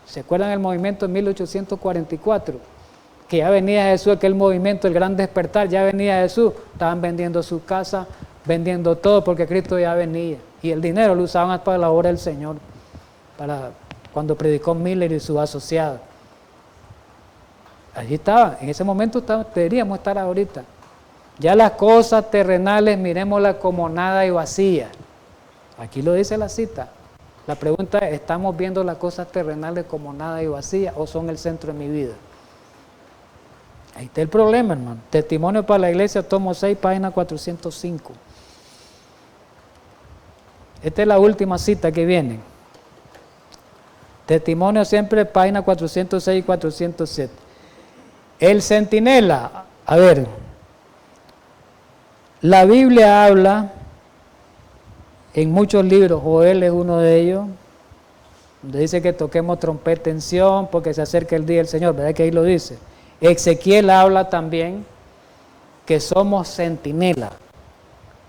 Speaker 1: se acuerdan del movimiento de 1844? Que ya venía Jesús, aquel movimiento, el gran despertar, ya venía Jesús, estaban vendiendo su casa vendiendo todo porque Cristo ya venía. Y el dinero lo usaban para la obra del Señor, para cuando predicó Miller y sus asociados. Allí estaba, en ese momento deberíamos estar ahorita. Ya las cosas terrenales miremoslas como nada y vacía. Aquí lo dice la cita. La pregunta es, ¿estamos viendo las cosas terrenales como nada y vacía o son el centro de mi vida? Ahí está el problema, hermano. Testimonio para la Iglesia, tomo 6, página 405. Esta es la última cita que viene. Testimonio siempre, página 406 y 407. El centinela, a ver, la Biblia habla en muchos libros, Joel es uno de ellos, donde dice que toquemos trompeta en Sión porque se acerca el día del Señor, ¿verdad que ahí lo dice? Ezequiel habla también que somos centinela,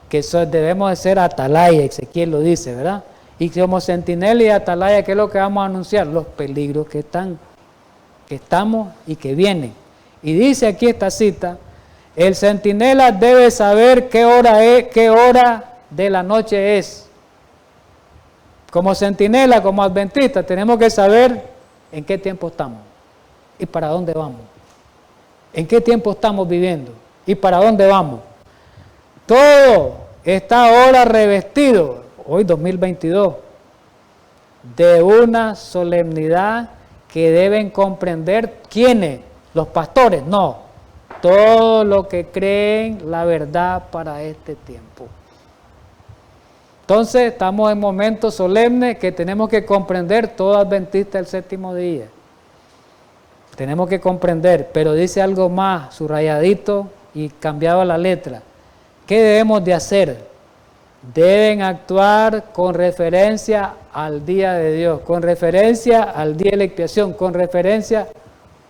Speaker 1: que debemos de ser atalaya, Ezequiel lo dice, ¿verdad? Y somos centinela y atalaya, ¿qué es lo que vamos a anunciar? Los peligros que estamos y que vienen. Y dice aquí esta cita, el centinela debe saber qué hora de la noche es. Como centinela, como adventista, tenemos que saber en qué tiempo estamos y para dónde vamos. En qué tiempo estamos viviendo y para dónde vamos. Todo está ahora revestido, hoy 2022, de una solemnidad que deben comprender ¿quiénes? Los pastores, no. Todos los que creen la verdad para este tiempo. Entonces estamos en momentos solemnes que tenemos que comprender todo adventista del séptimo día. Tenemos que comprender, pero dice algo más, subrayadito y cambiado la letra. ¿Qué debemos de hacer? Deben actuar con referencia al día de Dios, con referencia al día de la expiación, con referencia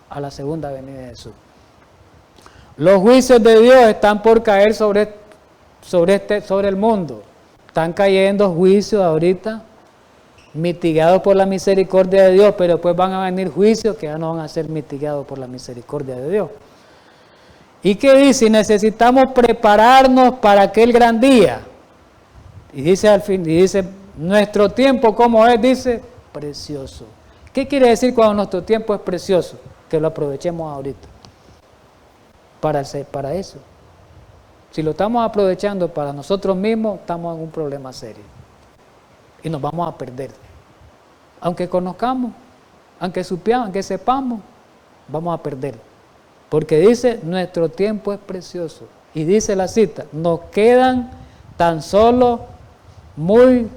Speaker 1: a la segunda venida de Jesús. Los juicios de Dios están por caer sobre el mundo. Están cayendo juicios ahorita, mitigados por la misericordia de Dios, pero después van a venir juicios que ya no van a ser mitigados por la misericordia de Dios. ¿Y qué dice? Necesitamos prepararnos para aquel gran día. Y dice al fin, y dice, nuestro tiempo, ¿cómo es? Dice, precioso. ¿Qué quiere decir cuando nuestro tiempo es precioso? Que lo aprovechemos ahorita. Para eso. Si lo estamos aprovechando para nosotros mismos, estamos en un problema serio. Y nos vamos a perder. Aunque conozcamos, aunque sepamos, vamos a perder. Porque dice, nuestro tiempo es precioso. Y dice la cita, nos quedan tan solo muy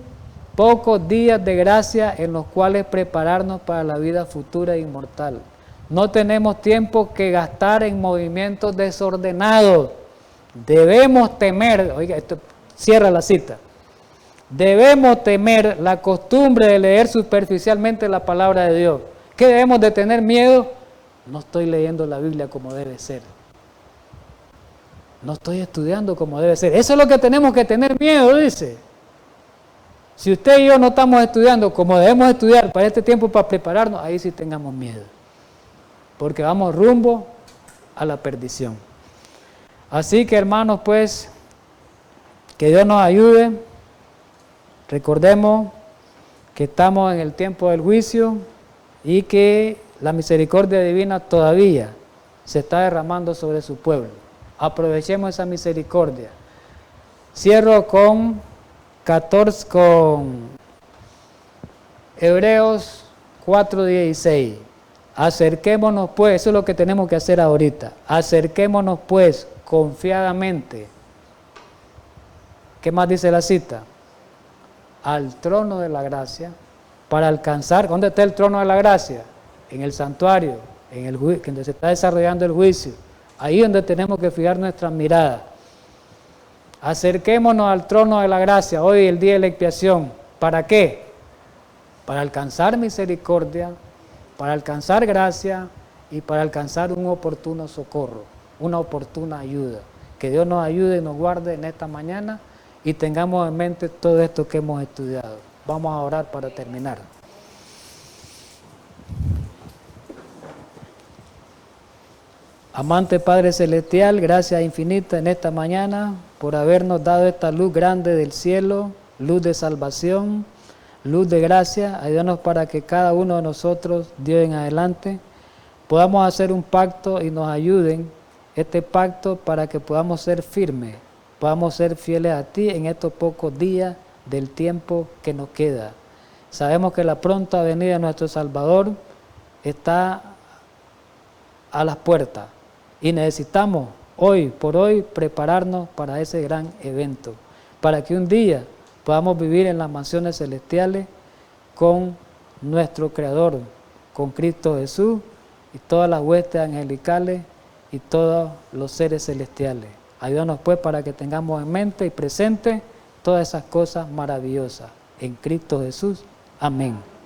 Speaker 1: pocos días de gracia en los cuales prepararnos para la vida futura e inmortal. No tenemos tiempo que gastar en movimientos desordenados. Debemos temer, oiga, esto cierra la cita. Debemos temer la costumbre de leer superficialmente la palabra de Dios. ¿Qué debemos de tener miedo? No estoy leyendo la Biblia como debe ser. No estoy estudiando como debe ser. Eso es lo que tenemos que tener miedo, dice. Si usted y yo no estamos estudiando como debemos estudiar para este tiempo, para prepararnos, ahí sí tengamos miedo. Porque vamos rumbo a la perdición. Así que, hermanos, pues, que Dios nos ayude. Recordemos que estamos en el tiempo del juicio y que la misericordia divina todavía se está derramando sobre su pueblo. Aprovechemos esa misericordia. Cierro con Hebreos 4:16. Acerquémonos pues, eso es lo que tenemos que hacer ahorita. Acerquémonos pues confiadamente. ¿Qué más dice la cita? Al trono de la gracia para alcanzar. ¿Dónde está el trono de la gracia? En el santuario, donde se está desarrollando el juicio. Ahí donde tenemos que fijar nuestra mirada. Acerquémonos al trono de la gracia, hoy el día de la expiación. ¿Para qué? Para alcanzar misericordia, para alcanzar gracia y para alcanzar un oportuno socorro, una oportuna ayuda. Que Dios nos ayude y nos guarde en esta mañana y tengamos en mente todo esto que hemos estudiado. Vamos a orar para terminar. Amante Padre Celestial, gracias infinitas en esta mañana por habernos dado esta luz grande del cielo, luz de salvación, luz de gracia. Ayúdanos para que cada uno de nosotros, Dios en adelante, podamos hacer un pacto y nos ayuden este pacto para que podamos ser firmes, podamos ser fieles a ti en estos pocos días del tiempo que nos queda. Sabemos que la pronta venida de nuestro Salvador está a las puertas y necesitamos hoy por hoy prepararnos para ese gran evento, para que un día podamos vivir en las mansiones celestiales con nuestro Creador, con Cristo Jesús y todas las huestes angelicales y todos los seres celestiales. Ayúdanos pues para que tengamos en mente y presente todas esas cosas maravillosas en Cristo Jesús. Amén.